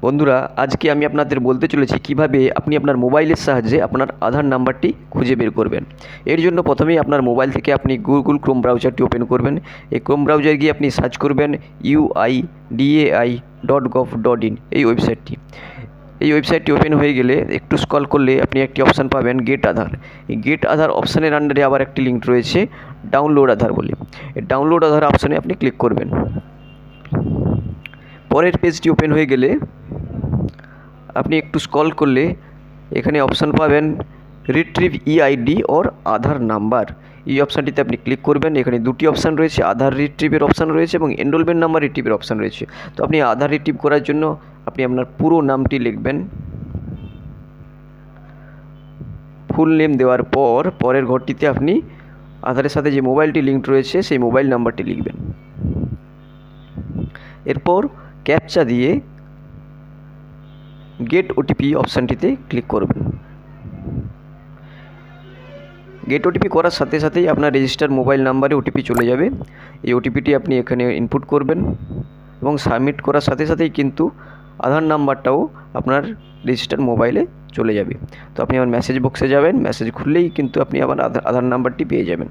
বন্ধুরা, আজকে আমি আপনাদের বলতে চলেছি কিভাবে আপনি আপনার মোবাইলের সাহায্যে আপনার আধার নাম্বারটি খুঁজে বের করবেন। এর জন্য প্রথমেই আপনার মোবাইল থেকে আপনি গুগল ক্রোম ব্রাউজারটি ওপেন করবেন। এই ক্রোম ব্রাউজারে গিয়ে আপনি সার্চ করবেন uidai.gov.in এই ওয়েবসাইটটি। এই ওয়েবসাইটটি ওপেন হয়ে গেলে একটু স্ক্রল করলে আপনি একটি অপশান পাবেন গেট আধার। এই গেট আধার অপশানের আন্ডারে আবার একটি লিঙ্ক রয়েছে ডাউনলোড আধার বলে। এই ডাউনলোড আধার অপশানে আপনি ক্লিক করবেন। পরের পেজটি ওপেন হয়ে গেলে আপনি একটু স্ক্রল করলে এখানে অপশান পাবেন retrieve EID or Aadhaar number. এই অপশানটিতে আপনি ক্লিক করবেন। এখানে দুটি অপশান রয়েছে, আধার রিট্রিভের অপশান রয়েছে এবং এনরোলমেন্ট নাম্বার রিট্রিভের অপশান রয়েছে। তো আপনি আধার রিট্রিভ করার জন্য আপনি আপনার পুরো নামটি লিখবেন। ফুল নেম দেওয়ার পর পরের ঘরটিতে আপনি আধারের সাথে যে মোবাইলটি লিঙ্কড রয়েছে সেই মোবাইল নাম্বারটি লিখবেন। এরপর ক্যাপচা দিয়ে গেট ওটিপি অপশানটিতে ক্লিক করবেন। গেট ওটিপি করার সাথে সাথেই আপনার রেজিস্টার মোবাইল নাম্বারে ওটিপি চলে যাবে। এই ওটিপিটি আপনি এখানে ইনপুট করবেন এবং সাবমিট করার সাথে সাথেই কিন্তু আধার নাম্বারটাও আপনার রেজিস্টার মোবাইলে চলে যাবে। তো আপনি আমার মেসেজ বক্সে যাবেন, মেসেজ খুললেই কিন্তু আপনি আবার আধার নাম্বারটি পেয়ে যাবেন।